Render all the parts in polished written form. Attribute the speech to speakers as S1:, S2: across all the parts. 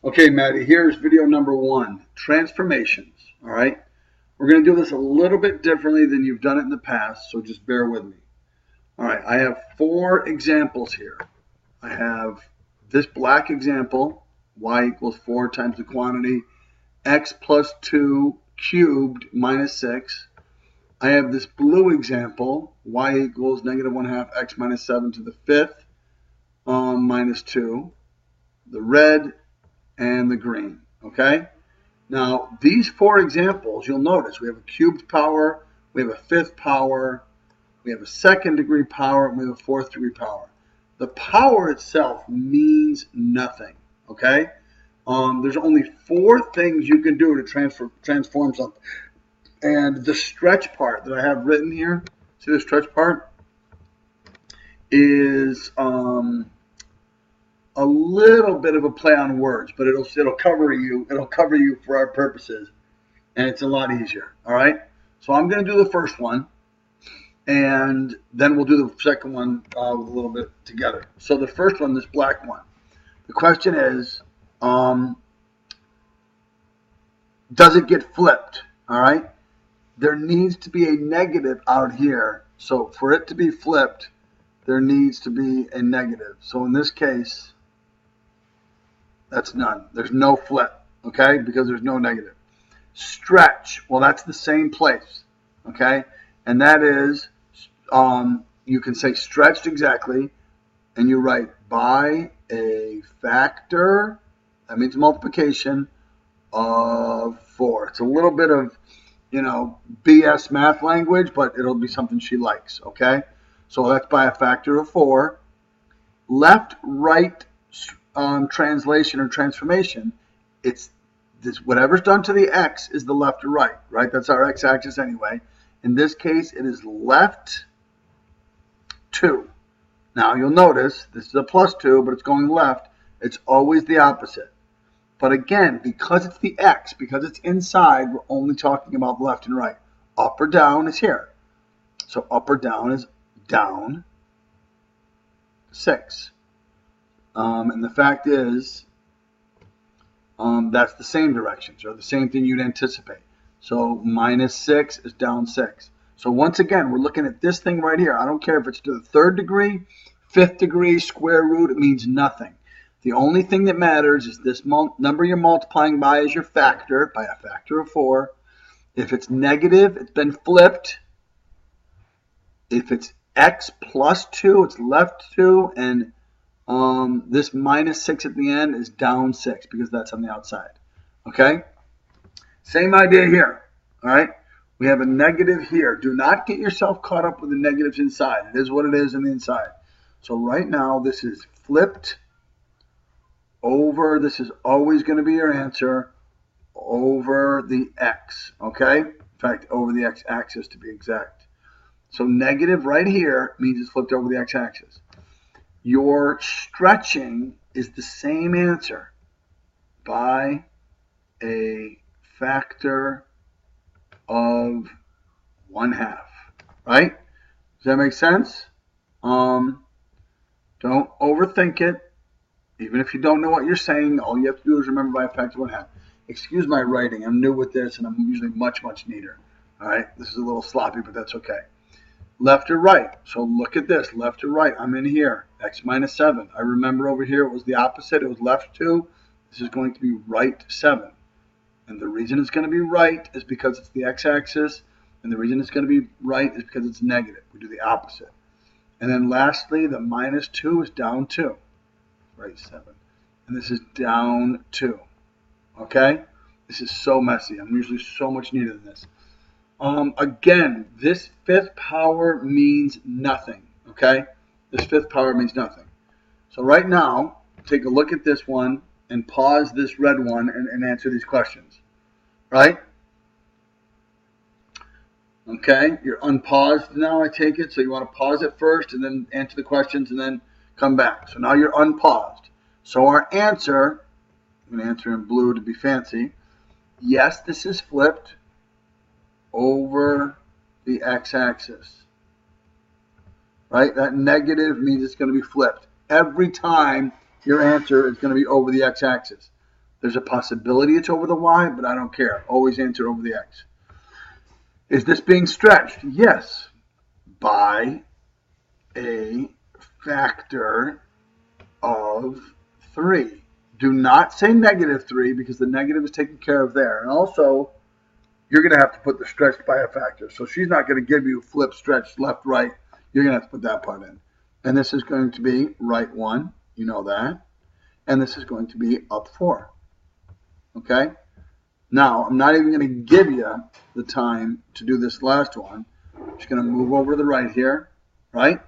S1: Okay, Maddie, here's video number 1, transformations, all right? We're going to do this a little bit differently than you've done it in the past, so just bear with me. All right, I have 4 examples here. I have this black example, y equals 4 times the quantity, x plus 2 cubed minus 6. I have this blue example, y equals negative 1/2 x minus 7 to the 5th minus 2. The red and the green, okay? Now, these 4 examples, you'll notice we have a cubed power, we have a 5th power, we have a 2nd degree power, and we have a 4th degree power. The power itself means nothing, okay? There's only 4 things you can do to transform something. And the stretch part that I have written here, see the stretch part, is a little bit of a play on words, but it'll cover you. It'll cover you for our purposes, and it's a lot easier. All right. So I'm going to do the first one, and then we'll do the second one with a little bit together. So the first one, this black one. The question is, does it get flipped? All right. There needs to be a negative out here. So for it to be flipped, there needs to be a negative. So in this case, that's none. There's no flip, okay, because there's no negative. Stretch, well, that's the same place, okay, and that is, you can say stretched exactly, and you write by a factor, that means multiplication, of 4. It's a little bit of, BS math language, but it'll be something she likes, okay? So that's by a factor of 4. Left, right, translation or transformation, it's this, whatever's done to the x is the left or right, right? That's our x-axis anyway. In this case, it is left 2. Now you'll notice this is a plus 2, but it's going left. It's always the opposite. But again, because it's the x, because it's inside, we're only talking about left and right. Up or down is here. So up or down is down 6. And the fact is, that's the same directions, or the same thing you'd anticipate. So minus 6 is down 6. So once again, we're looking at this thing right here. I don't care if it's to the 3rd degree, 5th degree, square root, it means nothing. The only thing that matters is this number you're multiplying by is your factor, by a factor of 4. If it's negative, it's been flipped. If it's x plus 2, it's left 2, and this minus 6 at the end is down 6 because that's on the outside. Okay? Same idea here. All right? We have a negative here. Do not get yourself caught up with the negatives inside. It is what it is on the inside. So right now, this is flipped over. This is always going to be your answer over the x. Okay? In fact, over the x-axis to be exact. So negative right here means it's flipped over the x-axis. Your stretching is the same answer by a factor of 1/2, right? Does that make sense? Don't overthink it. Even if you don't know what you're saying, all you have to do is remember by a factor of 1/2. Excuse my writing. I'm new with this, and I'm usually much, much neater. All right? This is a little sloppy, but that's okay. Left or right. So look at this. Left or right. I'm in here. X minus 7. I remember over here it was the opposite. It was left 2. This is going to be right 7. And the reason it's going to be right is because it's the x-axis. And the reason it's going to be right is because it's negative. We do the opposite. And then lastly, the minus 2 is down 2. Right 7. And this is down 2. Okay? This is so messy. I'm usually so much neater than this. Again, this 5th power means nothing, okay? This 5th power means nothing. So right now, take a look at this one and pause this red one and answer these questions, right? Okay, you're unpaused now, I take it. So you want to pause it first and then answer the questions and then come back. So now you're unpaused. So our answer, I'm going to answer in blue to be fancy. Yes, this is flipped over the x-axis, right? That negative means it's going to be flipped. Every time your answer is going to be over the x-axis. There's a possibility it's over the y, but I don't care. Always answer over the x. Is this being stretched? Yes, by a factor of 3. Do not say -3 because the negative is taken care of there. And also, you're going to have to put the stretched by a factor. So she's not going to give you flip, stretched, left, right. You're going to have to put that part in. And this is going to be right 1. You know that. And this is going to be up 4. Okay? Now, I'm not even going to give you the time to do this last one. I'm just going to move over to the right here. Right?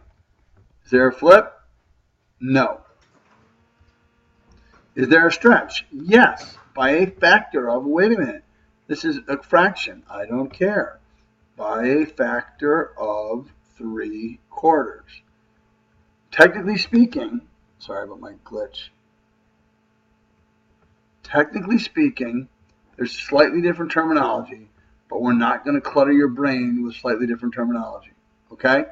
S1: Is there a flip? No. Is there a stretch? Yes. By a factor of, wait a minute. This is a fraction. I don't care. By a factor of 3/4. Technically speaking, sorry about my glitch. Technically speaking, there's slightly different terminology, but we're not going to clutter your brain with slightly different terminology. Okay?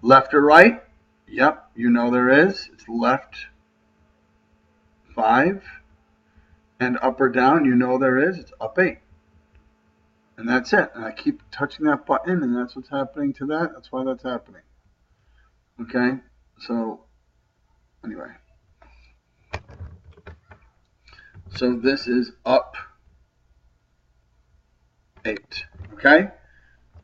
S1: Left or right? Yep, you know there is. It's left 5. And up or down, you know there is. It's up 8. And that's it. And I keep touching that button, and that's what's happening to that. That's why that's happening. Okay? So, anyway. So this is up 8. Okay?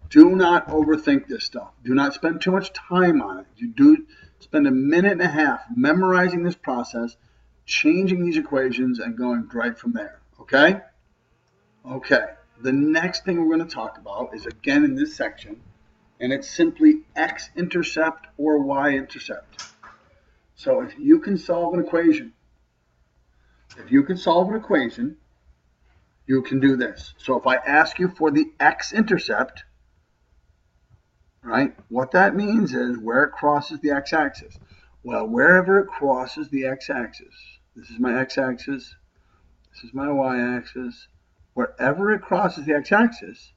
S1: Do not overthink this stuff. Do not spend too much time on it. You do spend a minute and a half memorizing this process, changing these equations, and going right from there. Okay? Okay. The next thing we're going to talk about is again in this section, and it's simply x-intercept or y-intercept. So if you can solve an equation, you can do this. So if I ask you for the x-intercept, right, what that means is where it crosses the x-axis. Well, wherever it crosses the x-axis, this is my x-axis, this is my y-axis, wherever it crosses the x-axis,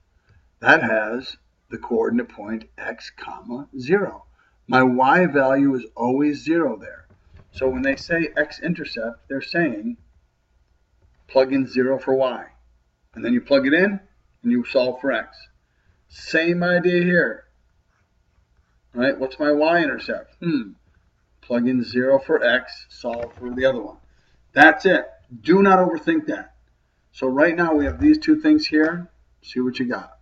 S1: that has the coordinate point x, 0. My y value is always 0 there. So when they say x-intercept, they're saying plug in 0 for y. And then you plug it in, and you solve for x. Same idea here. Right? What's my y-intercept? Plug in 0 for x, solve for the other one. That's it. Do not overthink that. So right now we have these two things here. See what you got.